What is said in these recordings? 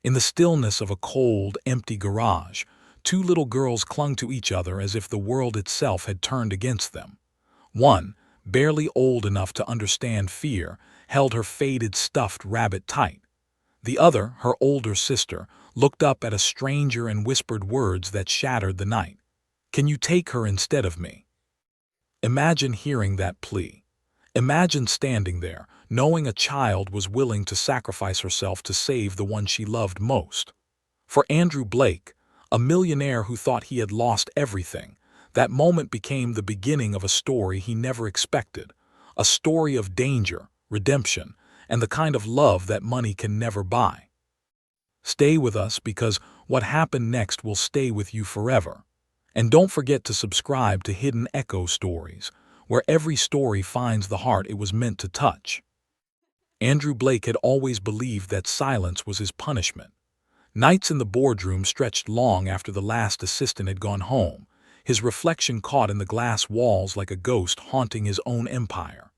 In the stillness of a cold, empty garage, two little girls clung to each other as if the world itself had turned against them. One, barely old enough to understand fear, held her faded stuffed rabbit tight. The other, her older sister, looked up at a stranger and whispered words that shattered the night. "Can you take her instead of me?" Imagine hearing that plea. Imagine standing there, knowing a child was willing to sacrifice herself to save the one she loved most. For Andrew Blake, a millionaire who thought he had lost everything, that moment became the beginning of a story he never expected, a story of danger, redemption, and the kind of love that money can never buy. Stay with us because what happened next will stay with you forever. And don't forget to subscribe to Hidden Echo Stories, where every story finds the heart it was meant to touch. Andrew Blake had always believed that silence was his punishment. Nights in the boardroom stretched long after the last assistant had gone home, his reflection caught in the glass walls like a ghost haunting his own empire.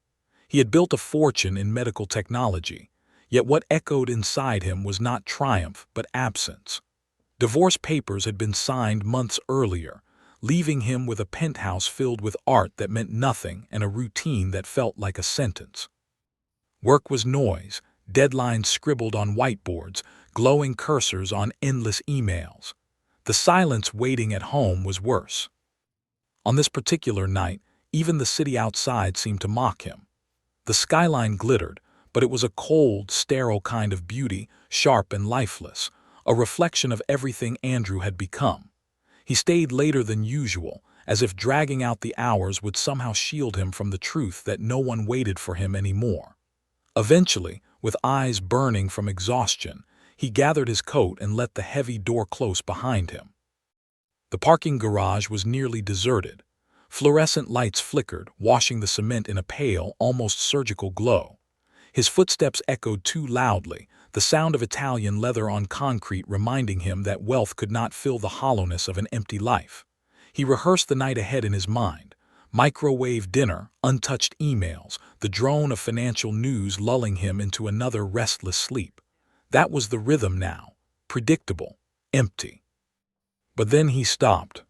He had built a fortune in medical technology, yet what echoed inside him was not triumph but absence. Divorce papers had been signed months earlier, leaving him with a penthouse filled with art that meant nothing and a routine that felt like a sentence. Work was noise, deadlines scribbled on whiteboards, glowing cursors on endless emails. The silence waiting at home was worse. On this particular night, even the city outside seemed to mock him. The skyline glittered, but it was a cold, sterile kind of beauty, sharp and lifeless, a reflection of everything Andrew had become. He stayed later than usual, as if dragging out the hours would somehow shield him from the truth that no one waited for him anymore. Eventually, with eyes burning from exhaustion, he gathered his coat and let the heavy door close behind him. The parking garage was nearly deserted. Fluorescent lights flickered, washing the cement in a pale, almost surgical glow. His footsteps echoed too loudly, the sound of Italian leather on concrete reminding him that wealth could not fill the hollowness of an empty life. He rehearsed the night ahead in his mind. Microwave dinner, untouched emails, the drone of financial news lulling him into another restless sleep. That was the rhythm now, predictable, empty. But then he stopped.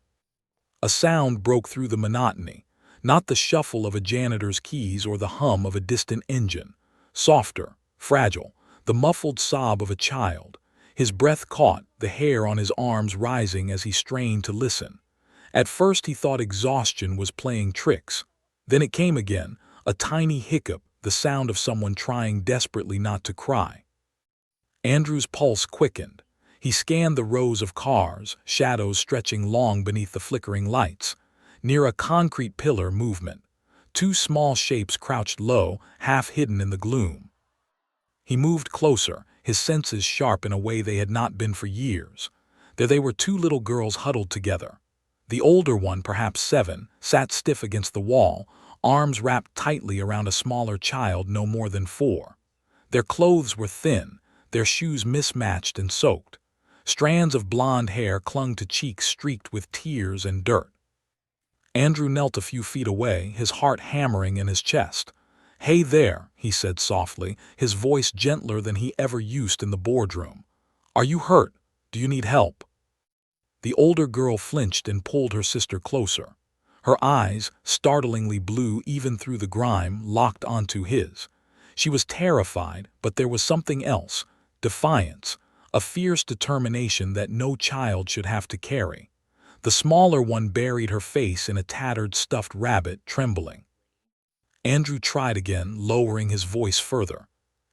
A sound broke through the monotony, not the shuffle of a janitor's keys or the hum of a distant engine. Softer, fragile, the muffled sob of a child. His breath caught, the hair on his arms rising as he strained to listen. At first he thought exhaustion was playing tricks. Then it came again, a tiny hiccup, the sound of someone trying desperately not to cry. Andrew's pulse quickened. He scanned the rows of cars, shadows stretching long beneath the flickering lights. Near a concrete pillar, movement. Two small shapes crouched low, half hidden in the gloom. He moved closer, his senses sharp in a way they had not been for years. There they were, two little girls huddled together. The older one, perhaps 7, sat stiff against the wall, arms wrapped tightly around a smaller child no more than 4. Their clothes were thin, their shoes mismatched and soaked. Strands of blonde hair clung to cheeks streaked with tears and dirt. Andrew knelt a few feet away, his heart hammering in his chest. "Hey there," he said softly, his voice gentler than he ever used in the boardroom. "Are you hurt? Do you need help?" The older girl flinched and pulled her sister closer. Her eyes, startlingly blue even through the grime, locked onto his. She was terrified, but there was something else, defiance, a fierce determination that no child should have to carry. The smaller one buried her face in a tattered stuffed rabbit, trembling. Andrew tried again, lowering his voice further.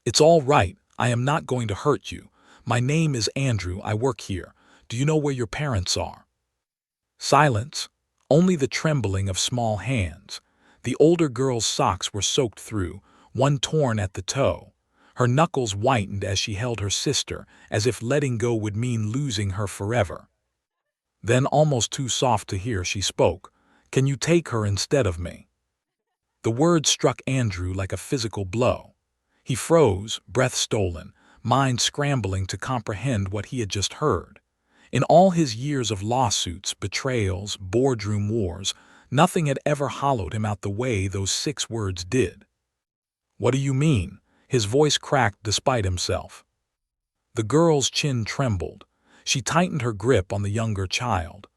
"It's all right. I am not going to hurt you. My name is Andrew. I work here. Do you know where your parents are?" Silence. Only the trembling of small hands. The older girl's socks were soaked through, one torn at the toe. Her knuckles whitened as she held her sister, as if letting go would mean losing her forever. Then, almost too soft to hear, she spoke. "Can you take her instead of me?" The word struck Andrew like a physical blow. He froze, breath stolen, mind scrambling to comprehend what he had just heard. In all his years of lawsuits, betrayals, boardroom wars, nothing had ever hollowed him out the way those 6 words did. "What do you mean?" His voice cracked despite himself. The girl's chin trembled. She tightened her grip on the younger child.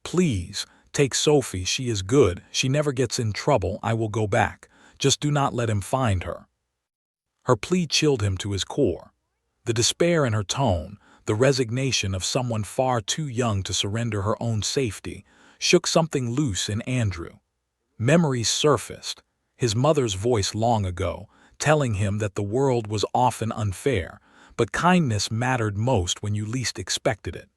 "Please, take Sophie. She is good. She never gets in trouble. I will go back. Just do not let him find her." Her plea chilled him to his core. The despair in her tone, the resignation of someone far too young to surrender her own safety, shook something loose in Andrew. Memories surfaced, his mother's voice long ago, telling him that the world was often unfair, but kindness mattered most when you least expected it.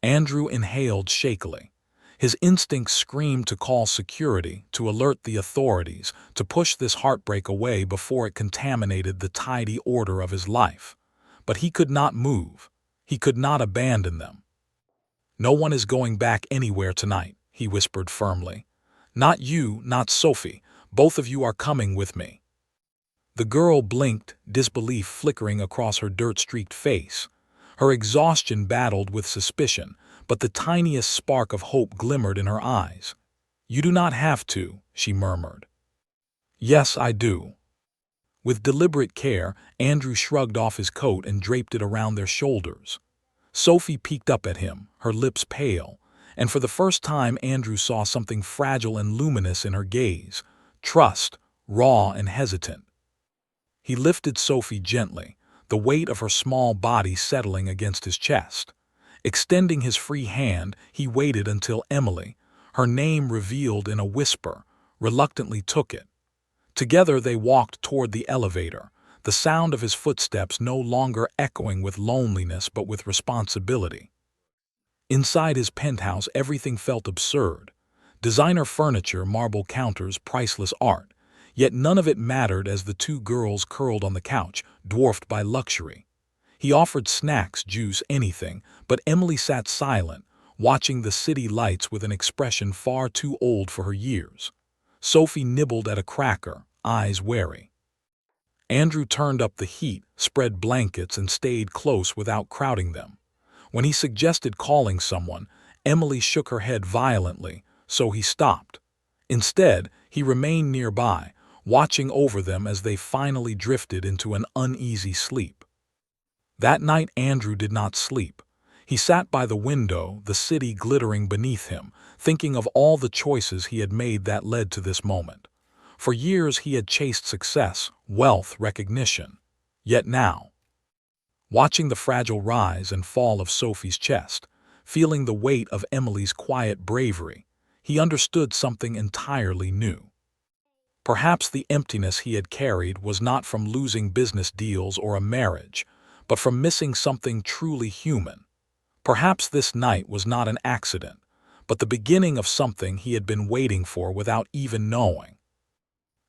Andrew inhaled shakily. His instincts screamed to call security, to alert the authorities, to push this heartbreak away before it contaminated the tidy order of his life. But he could not move. He could not abandon them. "No one is going back anywhere tonight," he whispered firmly. "Not you, not Sophie. Both of you are coming with me." The girl blinked, disbelief flickering across her dirt-streaked face. Her exhaustion battled with suspicion, but the tiniest spark of hope glimmered in her eyes. "You do not have to," she murmured. "Yes, I do." With deliberate care, Andrew shrugged off his coat and draped it around their shoulders. Sophie peeked up at him, her lips pale, and for the first time Andrew saw something fragile and luminous in her gaze, trust, raw and hesitant. He lifted Sophie gently, the weight of her small body settling against his chest. Extending his free hand, he waited until Emily, her name revealed in a whisper, reluctantly took it. Together they walked toward the elevator, the sound of his footsteps no longer echoing with loneliness but with responsibility. Inside his penthouse everything felt absurd. Designer furniture, marble counters, priceless art. Yet none of it mattered as the two girls curled on the couch, dwarfed by luxury. He offered snacks, juice, anything, but Emily sat silent, watching the city lights with an expression far too old for her years. Sophie nibbled at a cracker, eyes wary. Andrew turned up the heat, spread blankets, and stayed close without crowding them. When he suggested calling someone, Emily shook her head violently, so he stopped. Instead, he remained nearby, watching over them as they finally drifted into an uneasy sleep. That night Andrew did not sleep. He sat by the window, the city glittering beneath him, thinking of all the choices he had made that led to this moment. For years he had chased success, wealth, recognition. Yet now, watching the fragile rise and fall of Sophie's chest, feeling the weight of Emily's quiet bravery, he understood something entirely new. Perhaps the emptiness he had carried was not from losing business deals or a marriage, but from missing something truly human. Perhaps this night was not an accident, but the beginning of something he had been waiting for without even knowing.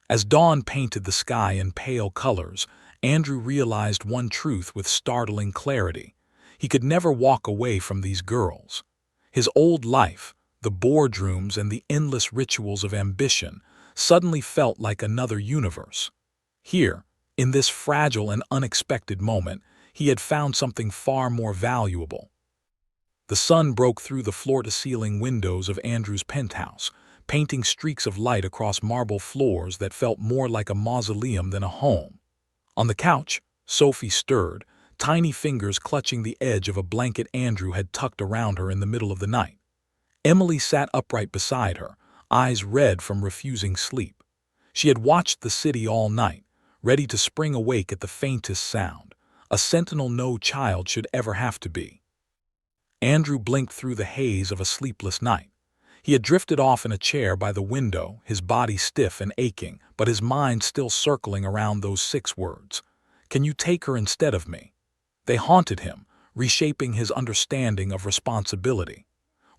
As dawn painted the sky in pale colors, Andrew realized one truth with startling clarity. He could never walk away from these girls. His old life, the boardrooms and the endless rituals of ambition, suddenly felt like another universe. Here, in this fragile and unexpected moment, he had found something far more valuable. The sun broke through the floor-to-ceiling windows of Andrew's penthouse, painting streaks of light across marble floors that felt more like a mausoleum than a home. On the couch, Sophie stirred, tiny fingers clutching the edge of a blanket Andrew had tucked around her in the middle of the night. Emily sat upright beside her, eyes red from refusing sleep. She had watched the city all night, ready to spring awake at the faintest sound, a sentinel no child should ever have to be. Andrew blinked through the haze of a sleepless night. He had drifted off in a chair by the window, his body stiff and aching, but his mind still circling around those 6 words. "Can you take her instead of me?" They haunted him, reshaping his understanding of responsibility.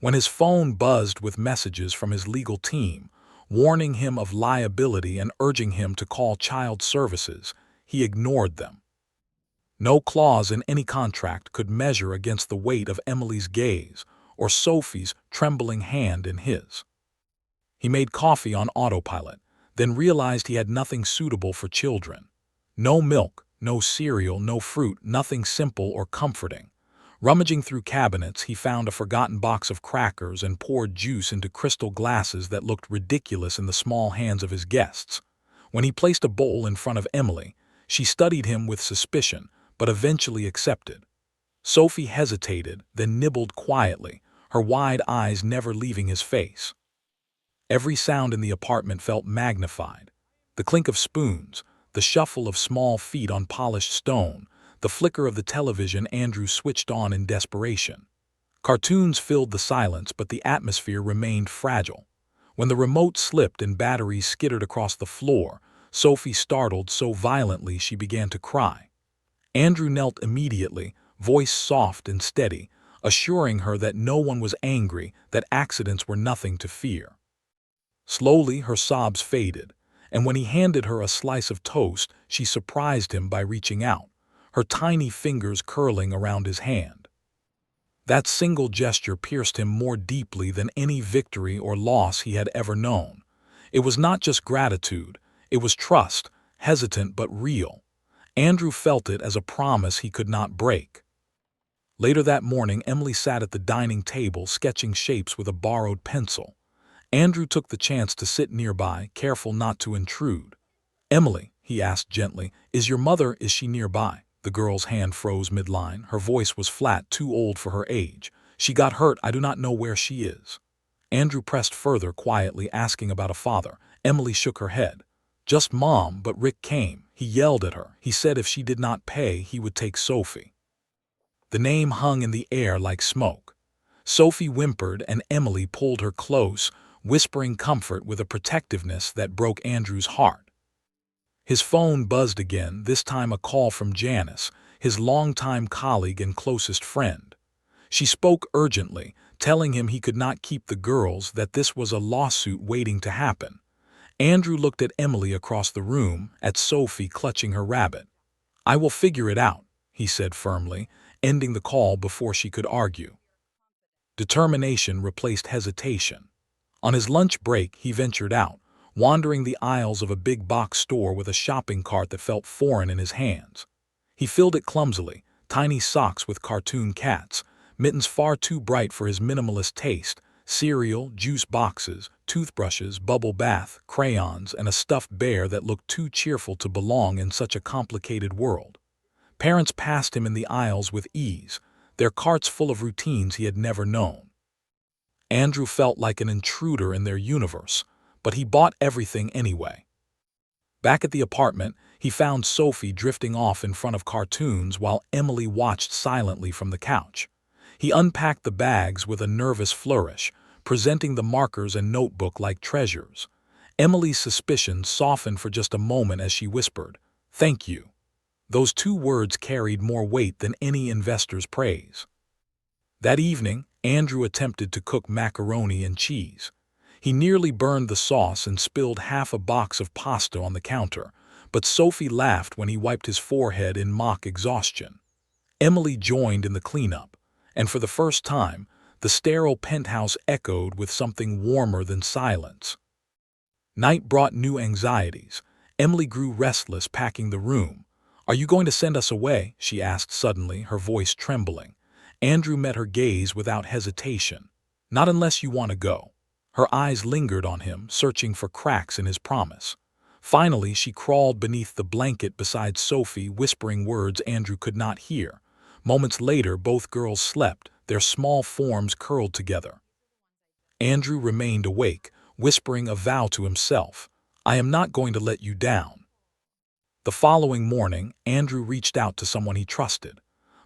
When his phone buzzed with messages from his legal team, warning him of liability and urging him to call child services, he ignored them. No clause in any contract could measure against the weight of Emily's gaze or Sophie's trembling hand in his. He made coffee on autopilot, then realized he had nothing suitable for children. No milk, no cereal, no fruit, nothing simple or comforting. Rummaging through cabinets, he found a forgotten box of crackers and poured juice into crystal glasses that looked ridiculous in the small hands of his guests. When he placed a bowl in front of Emily, she studied him with suspicion, but eventually accepted. Sophie hesitated, then nibbled quietly, her wide eyes never leaving his face. Every sound in the apartment felt magnified. The clink of spoons, the shuffle of small feet on polished stone, the flicker of the television Andrew switched on in desperation. Cartoons filled the silence, but the atmosphere remained fragile. When the remote slipped and batteries skittered across the floor, Sophie startled so violently she began to cry. Andrew knelt immediately, voice soft and steady, assuring her that no one was angry, that accidents were nothing to fear. Slowly, her sobs faded, and when he handed her a slice of toast, she surprised him by reaching out, her tiny fingers curling around his hand. That single gesture pierced him more deeply than any victory or loss he had ever known. It was not just gratitude, it was trust, hesitant but real. Andrew felt it as a promise he could not break. Later that morning, Emily sat at the dining table sketching shapes with a borrowed pencil. Andrew took the chance to sit nearby, careful not to intrude. "Emily," he asked gently, is she nearby?" The girl's hand froze midline. Her voice was flat, too old for her age. "She got hurt. I do not know where she is." Andrew pressed further, quietly asking about a father. Emily shook her head. "Just Mom, but Rick came. He yelled at her. He said if she did not pay, he would take Sophie." The name hung in the air like smoke. Sophie whimpered, and Emily pulled her close, whispering comfort with a protectiveness that broke Andrew's heart. His phone buzzed again, this time a call from Janice, his longtime colleague and closest friend. She spoke urgently, telling him he could not keep the girls, that this was a lawsuit waiting to happen. Andrew looked at Emily across the room, at Sophie clutching her rabbit. "I will figure it out," he said firmly, ending the call before she could argue. Determination replaced hesitation. On his lunch break, he ventured out, wandering the aisles of a big box store with a shopping cart that felt foreign in his hands. He filled it clumsily, tiny socks with cartoon cats, mittens far too bright for his minimalist taste, cereal, juice boxes, toothbrushes, bubble bath, crayons, and a stuffed bear that looked too cheerful to belong in such a complicated world. Parents passed him in the aisles with ease, their carts full of routines he had never known. Andrew felt like an intruder in their universe, but he bought everything anyway. Back at the apartment, he found Sophie drifting off in front of cartoons while Emily watched silently from the couch. He unpacked the bags with a nervous flourish, presenting the markers and notebook like treasures. Emily's suspicions softened for just a moment as she whispered, "Thank you." Those two words carried more weight than any investor's praise. That evening, Andrew attempted to cook macaroni and cheese. He nearly burned the sauce and spilled half a box of pasta on the counter, but Sophie laughed when he wiped his forehead in mock exhaustion. Emily joined in the cleanup, and for the first time, the sterile penthouse echoed with something warmer than silence. Night brought new anxieties. Emily grew restless packing the room. "Are you going to send us away?" she asked suddenly, her voice trembling. Andrew met her gaze without hesitation. "Not unless you want to go." Her eyes lingered on him, searching for cracks in his promise. Finally, she crawled beneath the blanket beside Sophie, whispering words Andrew could not hear. Moments later, both girls slept, their small forms curled together. Andrew remained awake, whispering a vow to himself, "I am not going to let you down." The following morning, Andrew reached out to someone he trusted.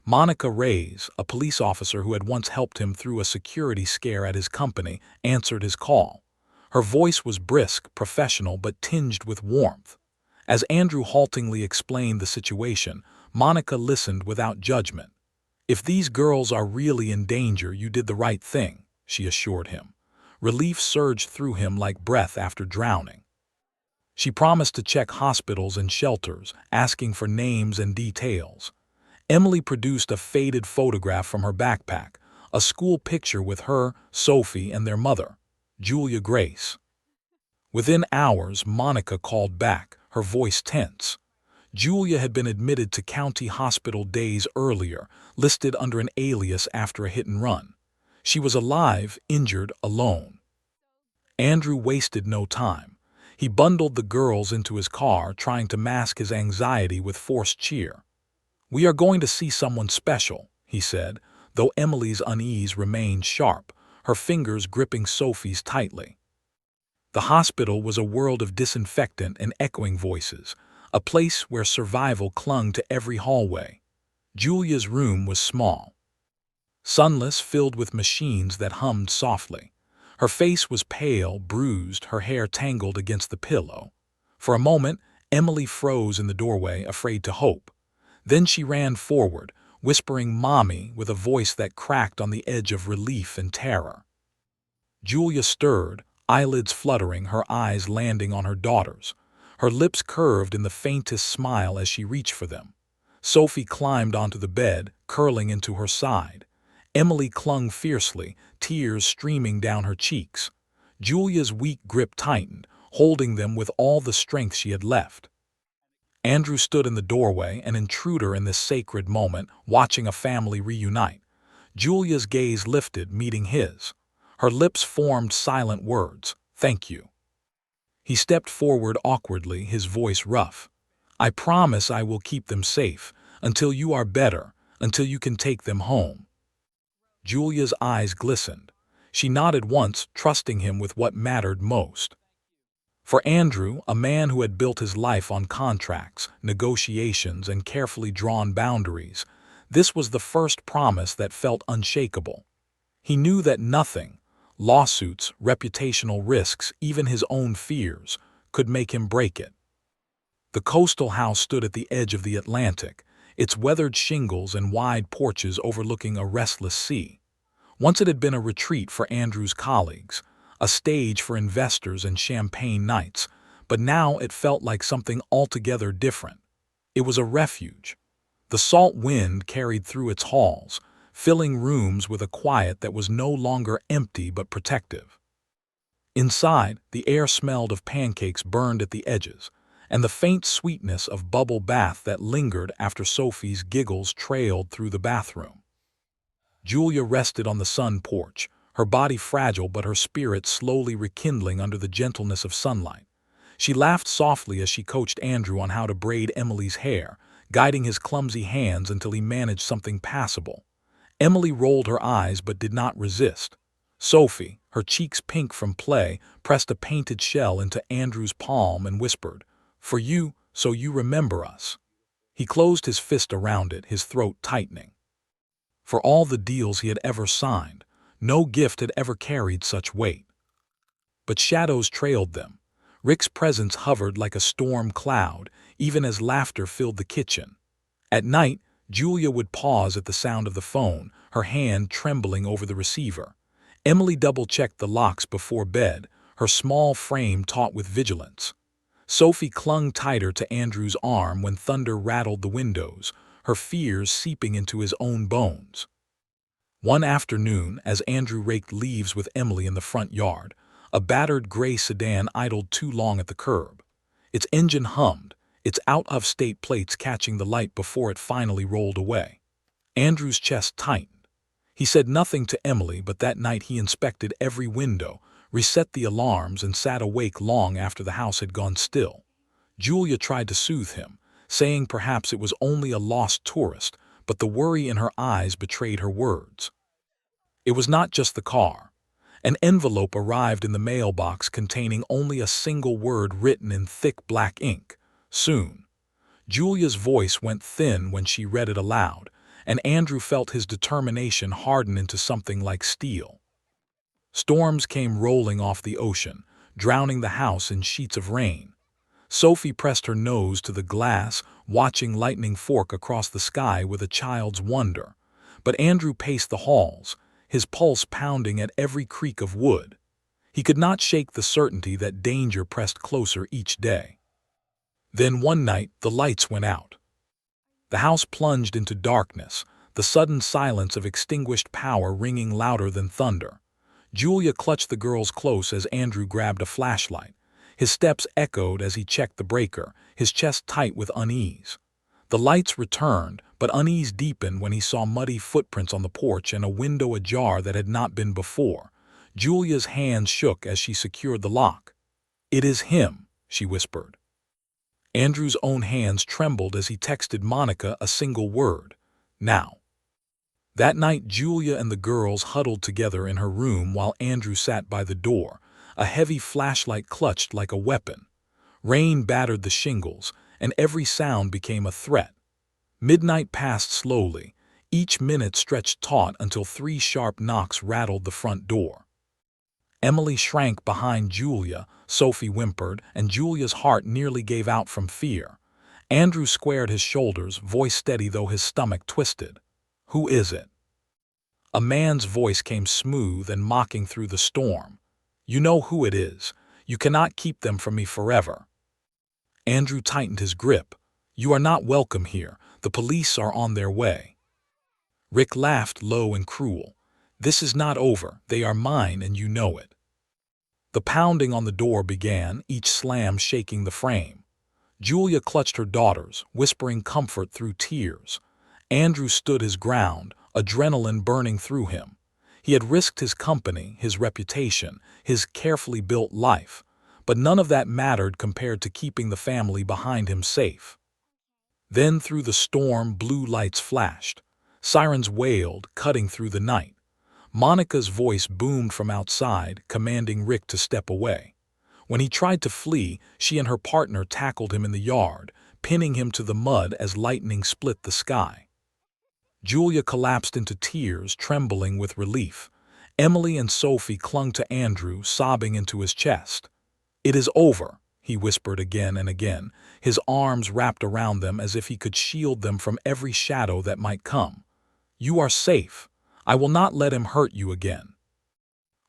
Monica Reyes, a police officer who had once helped him through a security scare at his company, answered his call. Her voice was brisk, professional, but tinged with warmth. As Andrew haltingly explained the situation, Monica listened without judgment. "If these girls are really in danger, you did the right thing," she assured him. Relief surged through him like breath after drowning. She promised to check hospitals and shelters, asking for names and details. Emily produced a faded photograph from her backpack, a school picture with her, Sophie, and their mother, Julia Grace. Within hours, Monica called back, her voice tense. Julia had been admitted to county hospital days earlier, listed under an alias after a hit-and-run. She was alive, injured, alone. Andrew wasted no time. He bundled the girls into his car, trying to mask his anxiety with forced cheer. "We are going to see someone special," he said, though Emily's unease remained sharp, her fingers gripping Sophie's tightly. The hospital was a world of disinfectant and echoing voices, a place where survival clung to every hallway. Julia's room was small, sunless, filled with machines that hummed softly. Her face was pale, bruised, her hair tangled against the pillow. For a moment, Emily froze in the doorway, afraid to hope. Then she ran forward, whispering "Mommy" with a voice that cracked on the edge of relief and terror. Julia stirred, eyelids fluttering, her eyes landing on her daughters. Her lips curved in the faintest smile as she reached for them. Sophie climbed onto the bed, curling into her side. Emily clung fiercely, tears streaming down her cheeks. Julia's weak grip tightened, holding them with all the strength she had left. Andrew stood in the doorway, an intruder in this sacred moment, watching a family reunite. Julia's gaze lifted, meeting his. Her lips formed silent words, "Thank you." He stepped forward awkwardly, his voice rough. "I promise I will keep them safe, until you are better, until you can take them home." Julia's eyes glistened. She nodded once, trusting him with what mattered most. For Andrew, a man who had built his life on contracts, negotiations, and carefully drawn boundaries, this was the first promise that felt unshakable. He knew that nothing, lawsuits, reputational risks, even his own fears, could make him break it. The coastal house stood at the edge of the Atlantic, its weathered shingles and wide porches overlooking a restless sea. Once it had been a retreat for Andrew's colleagues, a stage for investors and champagne nights, but now it felt like something altogether different. It was a refuge. The salt wind carried through its halls, filling rooms with a quiet that was no longer empty but protective. Inside, the air smelled of pancakes burned at the edges, and the faint sweetness of bubble bath that lingered after Sophie's giggles trailed through the bathroom. Julia rested on the sun porch, her body fragile but her spirit slowly rekindling under the gentleness of sunlight. She laughed softly as she coached Andrew on how to braid Emily's hair, guiding his clumsy hands until he managed something passable. Emily rolled her eyes but did not resist. Sophie, her cheeks pink from play, pressed a painted shell into Andrew's palm and whispered, "For you, so you remember us." He closed his fist around it, his throat tightening. For all the deals he had ever signed, no gift had ever carried such weight. But shadows trailed them. Rick's presence hovered like a storm cloud, even as laughter filled the kitchen. At night, Julia would pause at the sound of the phone, her hand trembling over the receiver. Emily double-checked the locks before bed, her small frame taut with vigilance. Sophie clung tighter to Andrew's arm when thunder rattled the windows, her fears seeping into his own bones. One afternoon, as Andrew raked leaves with Emily in the front yard, a battered gray sedan idled too long at the curb. Its engine hummed, its out-of-state plates catching the light before it finally rolled away. Andrew's chest tightened. He said nothing to Emily, but that night he inspected every window, reset the alarms, and sat awake long after the house had gone still. Julia tried to soothe him, saying perhaps it was only a lost tourist, but the worry in her eyes betrayed her words. It was not just the car. An envelope arrived in the mailbox containing only a single word written in thick black ink: "Soon." Julia's voice went thin when she read it aloud, and Andrew felt his determination harden into something like steel. Storms came rolling off the ocean, drowning the house in sheets of rain. Sophie pressed her nose to the glass, watching lightning fork across the sky with a child's wonder. But Andrew paced the halls, his pulse pounding at every creak of wood. He could not shake the certainty that danger pressed closer each day. Then one night, the lights went out. The house plunged into darkness, the sudden silence of extinguished power ringing louder than thunder. Julia clutched the girls close as Andrew grabbed a flashlight. His steps echoed as he checked the breaker, his chest tight with unease. The lights returned, but unease deepened when he saw muddy footprints on the porch and a window ajar that had not been before. Julia's hands shook as she secured the lock. "It is him," she whispered. Andrew's own hands trembled as he texted Monica a single word: now. That night, Julia and the girls huddled together in her room while Andrew sat by the door, a heavy flashlight clutched like a weapon. Rain battered the shingles, and every sound became a threat. Midnight passed slowly, each minute stretched taut until 3 sharp knocks rattled the front door. Emily shrank behind Julia, Sophie whimpered, and Julia's heart nearly gave out from fear. Andrew squared his shoulders, voice steady though his stomach twisted. "Who is it?" A man's voice came smooth and mocking through the storm. "You know who it is. You cannot keep them from me forever." Andrew tightened his grip. "You are not welcome here. The police are on their way." Rick laughed low and cruel. "This is not over. They are mine, and you know it." The pounding on the door began, each slam shaking the frame. Julia clutched her daughters, whispering comfort through tears. Andrew stood his ground, adrenaline burning through him. He had risked his company, his reputation, his carefully built life, but none of that mattered compared to keeping the family behind him safe. Then through the storm, blue lights flashed. Sirens wailed, cutting through the night. Monica's voice boomed from outside, commanding Rick to step away. When he tried to flee, she and her partner tackled him in the yard, pinning him to the mud as lightning split the sky. Julia collapsed into tears, trembling with relief. Emily and Sophie clung to Andrew, sobbing into his chest. "It is over," he whispered again and again, his arms wrapped around them as if he could shield them from every shadow that might come. "You are safe. I will not let him hurt you again."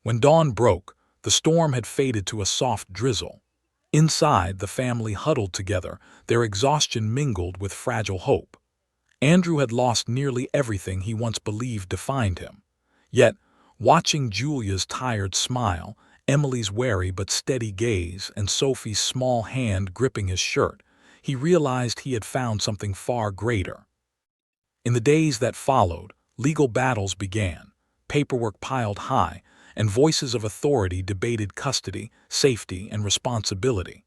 When dawn broke, the storm had faded to a soft drizzle. Inside, the family huddled together, their exhaustion mingled with fragile hope. Andrew had lost nearly everything he once believed defined him. Yet, watching Julia's tired smile, Emily's wary but steady gaze, and Sophie's small hand gripping his shirt, he realized he had found something far greater. In the days that followed, legal battles began, paperwork piled high, and voices of authority debated custody, safety, and responsibility.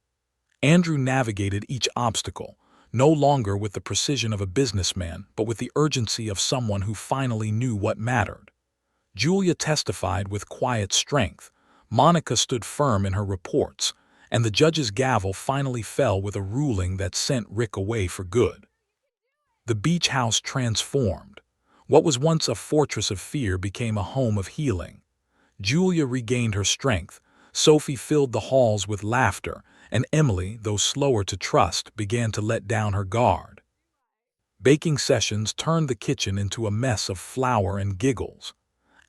Andrew navigated each obstacle, no longer with the precision of a businessman, but with the urgency of someone who finally knew what mattered. Julia testified with quiet strength, Monica stood firm in her reports, and the judge's gavel finally fell with a ruling that sent Rick away for good. The beach house transformed. What was once a fortress of fear became a home of healing. Julia regained her strength, Sophie filled the halls with laughter, and Emily, though slower to trust, began to let down her guard. Baking sessions turned the kitchen into a mess of flour and giggles.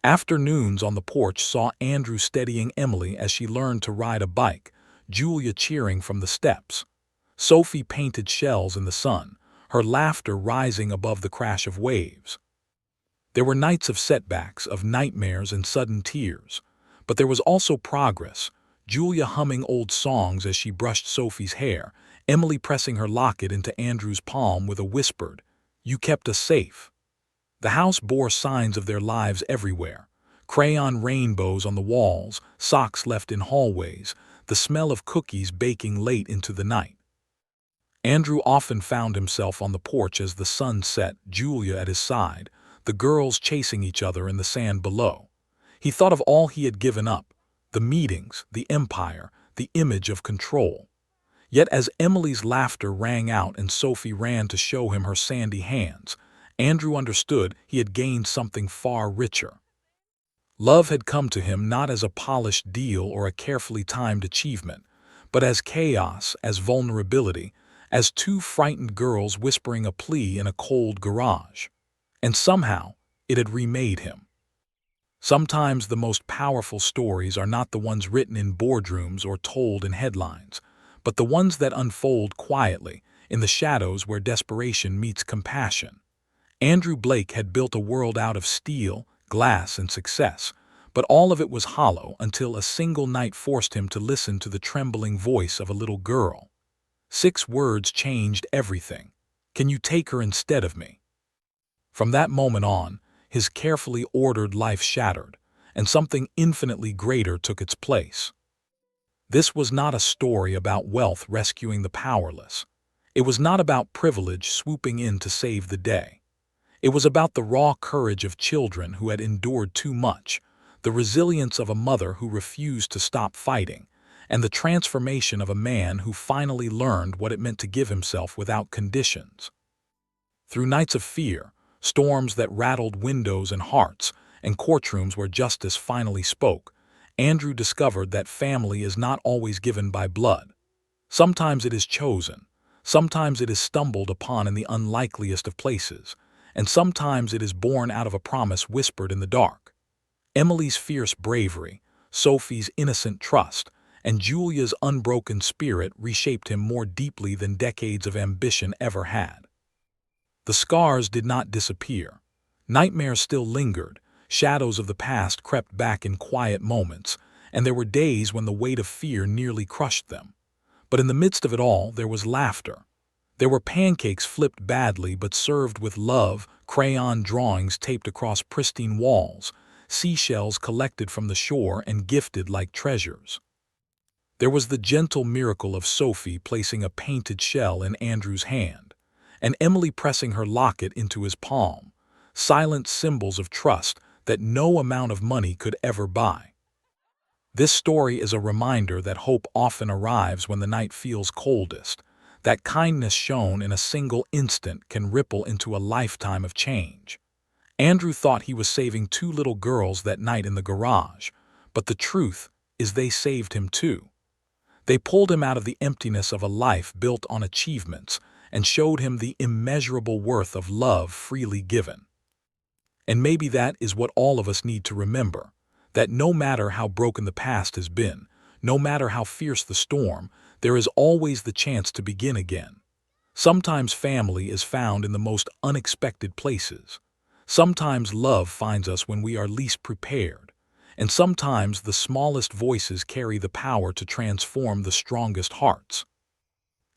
Afternoons on the porch saw Andrew steadying Emily as she learned to ride a bike, Julia cheering from the steps. Sophie painted shells in the sun, her laughter rising above the crash of waves. There were nights of setbacks, of nightmares and sudden tears. But there was also progress, Julia humming old songs as she brushed Sophie's hair, Emily pressing her locket into Andrew's palm with a whispered, "You kept us safe." The house bore signs of their lives everywhere. Crayon rainbows on the walls, socks left in hallways, the smell of cookies baking late into the night. Andrew often found himself on the porch as the sun set, Julia at his side, the girls chasing each other in the sand below. He thought of all he had given up, the meetings, the empire, the image of control. Yet as Emily's laughter rang out and Sophie ran to show him her sandy hands, Andrew understood he had gained something far richer. Love had come to him not as a polished deal or a carefully timed achievement, but as chaos, as vulnerability, as 2 frightened girls whispering a plea in a cold garage. And somehow, it had remade him. Sometimes the most powerful stories are not the ones written in boardrooms or told in headlines, but the ones that unfold quietly, in the shadows where desperation meets compassion. Andrew Blake had built a world out of steel, glass, and success, but all of it was hollow until a single night forced him to listen to the trembling voice of a little girl. 6 words changed everything. "Can you take her instead of me?" From that moment on, his carefully ordered life shattered, and something infinitely greater took its place. This was not a story about wealth rescuing the powerless. It was not about privilege swooping in to save the day. It was about the raw courage of children who had endured too much, the resilience of a mother who refused to stop fighting, and the transformation of a man who finally learned what it meant to give himself without conditions. Through nights of fear, storms that rattled windows and hearts, and courtrooms where justice finally spoke, Andrew discovered that family is not always given by blood. Sometimes it is chosen, sometimes it is stumbled upon in the unlikeliest of places, and sometimes it is born out of a promise whispered in the dark. Emily's fierce bravery, Sophie's innocent trust, and Julia's unbroken spirit reshaped him more deeply than decades of ambition ever had. The scars did not disappear. Nightmares still lingered, shadows of the past crept back in quiet moments, and there were days when the weight of fear nearly crushed them. But in the midst of it all, there was laughter. There were pancakes flipped badly but served with love, crayon drawings taped across pristine walls, seashells collected from the shore and gifted like treasures. There was the gentle miracle of Sophie placing a painted shell in Andrew's hand, and Emily pressing her locket into his palm, silent symbols of trust that no amount of money could ever buy. This story is a reminder that hope often arrives when the night feels coldest, that kindness shown in a single instant can ripple into a lifetime of change. Andrew thought he was saving two little girls that night in the garage, but the truth is they saved him too. They pulled him out of the emptiness of a life built on achievements and showed him the immeasurable worth of love freely given. And maybe that is what all of us need to remember, that no matter how broken the past has been, no matter how fierce the storm, there is always the chance to begin again. Sometimes family is found in the most unexpected places. Sometimes love finds us when we are least prepared. And sometimes the smallest voices carry the power to transform the strongest hearts.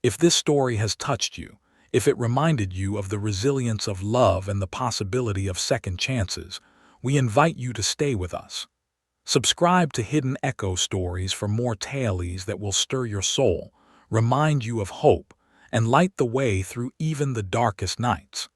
If this story has touched you, if it reminded you of the resilience of love and the possibility of second chances, we invite you to stay with us. Subscribe to Hidden Echo Stories for more tales that will stir your soul, remind you of hope, and light the way through even the darkest nights.